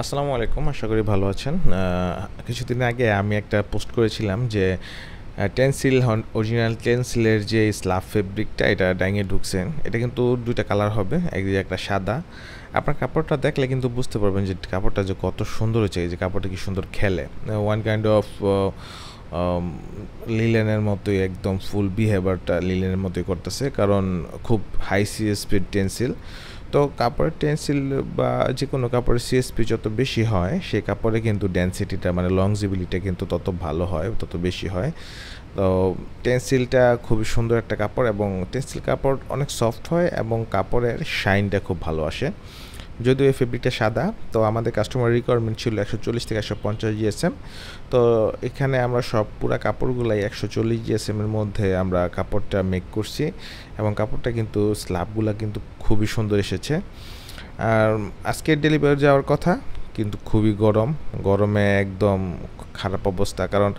আসসালামু আলাইকুম। আশা করি ভালো আছেন। কিছুদিন আগে আমি একটা পোস্ট করেছিলাম যে টেনসিল অরিজিনাল টেনসিলের যে স্লাব ফেব্রিকটা এটা ডাইংয়ে ঢুকছে। এটা কিন্তু ২ টা কালার হবে। একদিকে একটা সাদা। আপনার কাপড়টা দেখলে কিন্তু বুঝতে পারবেন যে কাপড়টা যে কত সুন্দর হয়েছে, এই যে কাপড়টা কি সুন্দর খেলে। ওয়ান কাইন্ড অফ লিলেনের মতোই একদম ফুল বিহেভিয়ারটা লিলেনের মতোই করতেছে, কারণ খুব হাই সিএসপি টেনসিল। তো কাপড়ের টেনসিল বা যে কোনো কাপড়ের সিএসপি যত বেশি হয় সেই কাপড়ে কিন্তু ডেনসিটিটা মানে লংজিবিলিটা কিন্তু তত ভালো হয়, তত বেশি হয়। তো টেনসিলটা খুবই সুন্দর একটা কাপড় এবং টেনসিল কাপড় অনেক সফট হয় এবং কাপড়ের শাইনটা খুব ভালো আসে। যদিও এই ফেব্রিকটা সাদা, তো আমাদের কাস্টমার রিকোয়ারমেন্ট ছিল ১৪০ থেকে ১৫০ জিএসএম। তো এখানে আমরা সব পুরা কাপড়গুলাই ১৪০ জিএসএম এর মধ্যে আমরা কাপড়টা মেক করছি এবং কাপড়টা কিন্তু স্ল্যাবগুলা কিন্তু খুবই সুন্দর এসেছে। আর আজকে ডেলিভারি যাওয়ার কথা, কিন্তু খুবই গরম, গরমে একদম খারাপ অবস্থা। কারণ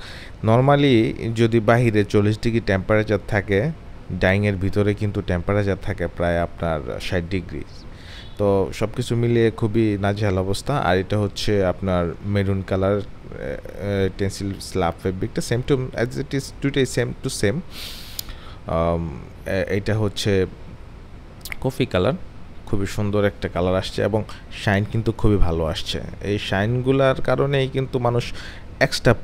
নর্মালি যদি বাহিরে ৪০ ডিগ্রি টেম্পারেচার থাকে, ডাইংয়ের ভিতরে কিন্তু টেম্পারেচার থাকে প্রায় আপনার ৬০ ডিগ্রি। তো সব কিছু মিলিয়ে খুবই নাজেহাল অবস্থা। আর এটা হচ্ছে আপনার মেরুন কালার টেন্সিল স্ল্যাব ফেব্রিকটা same to as it is, দুইটাই সেম টু সেম। এইটা হচ্ছে কফি কালার, খুবই সুন্দর একটা কালার আসছে এবং শাইন কিন্তু খুবই ভালো আসছে। এই শাইনগুলার কারণেই কিন্তু মানুষ এক্সট্রা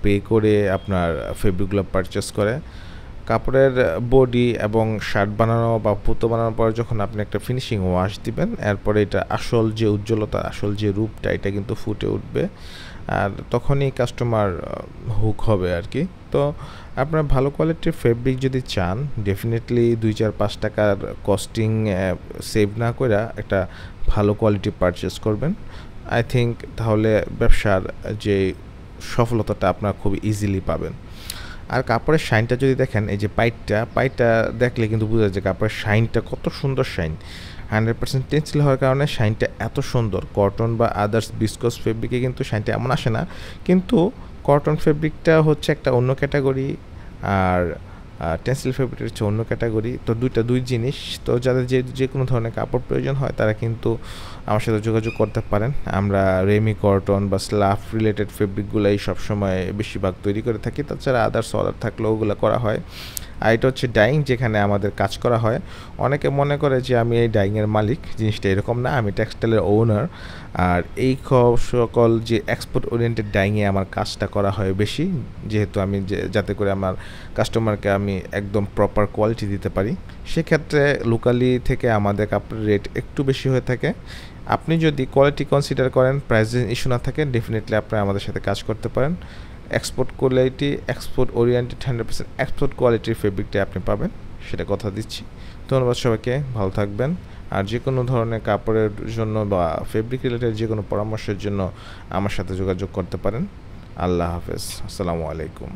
পে করে আপনার ফেব্রিকগুলো পারচেস করে। কাপড়ের বডি এবং শার্ট বানানো বা পুতো বানানোর পর যখন আপনি একটা ফিনিশিং ওয়াশ দিবেন, এরপরে এটা আসল যে উজ্জ্বলতা, আসল যে রূপটা, এটা কিন্তু ফুটে উঠবে। আর তখনই কাস্টমার হুক হবে আর কি। তো আপনার ভালো কোয়ালিটির ফেব্রিক যদি চান, ডেফিনেটলি ২-৪-৫ টাকার কস্টিং সেভ না করে একটা ভালো কোয়ালিটি পারচেস করবেন। আই থিঙ্ক তাহলে ব্যবসার যে সফলতাটা আপনার খুব ইজিলি পাবেন। আর কাপড়ের শাইনটা যদি দেখেন, এই যে পাইটটা দেখলে কিন্তু বোঝা যায় যে কাপড়ের শাইনটা কত সুন্দর শাইন। 100% টেন্সিল হওয়ার কারণে শাইনটা এত সুন্দর। কটন বা আদার্স বিসকস ফেব্রিকে কিন্তু শাইনটা এমন আসে না। কিন্তু কটন ফেব্রিকটা হচ্ছে একটা অন্য ক্যাটাগরি, আর টেন্সিল ফেব্রিক হচ্ছে অন্য ক্যাটাগরি। তো দুই জিনিস। তো যাদের যে কোনো ধরনের কাপড় প্রয়োজন হয় তারা কিন্তু আমার সাথে যোগাযোগ করতে পারেন। আমরা রেমি কটন বা স্লাফ রিলেটেড ফেব্রিকগুলাই সবসময় বেশিরভাগ তৈরি করে থাকি। তাছাড়া আদার্স অর্ডার থাকলেও ওগুলো করা হয়। আর এটা হচ্ছে ডাইং, যেখানে আমাদের কাজ করা হয়। অনেকে মনে করে যে আমি এই ডাইংয়ের মালিক, জিনিসটা এরকম না। আমি টেক্সটাইলের ওনার। আর এই সকল যে এক্সপোর্ট ওরিয়েন্টেড ডাইংয়ে আমার কাজটা করা হয় বেশি, যেহেতু আমি যাতে করে আমার কাস্টমারকে আমি একদম প্রপার কোয়ালিটি দিতে পারি। সেক্ষেত্রে লোকালি থেকে আমাদের কাপড়ের রেট একটু বেশি হয়ে থাকে। আপনি যদি কোয়ালিটি কনসিডার করেন, প্রাইসের ইস্যু না থাকে, ডেফিনেটলি আপনারা আমাদের সাথে কাজ করতে পারেন। Export quality, export oriented 100% export কোয়ালিটির ফেব্রিকটা আপনি পাবেন, সেটা কথা দিচ্ছি। ধন্যবাদ সবাইকে, ভালো থাকবেন। আর যে কোনো ধরনের কাপড়ের জন্য বা ফেব্রিক রিলেটেড যে কোনো পরামর্শের জন্য আমার সাথে যোগাযোগ করতে পারেন। আল্লাহ হাফেজ, আসসালামু আলাইকুম।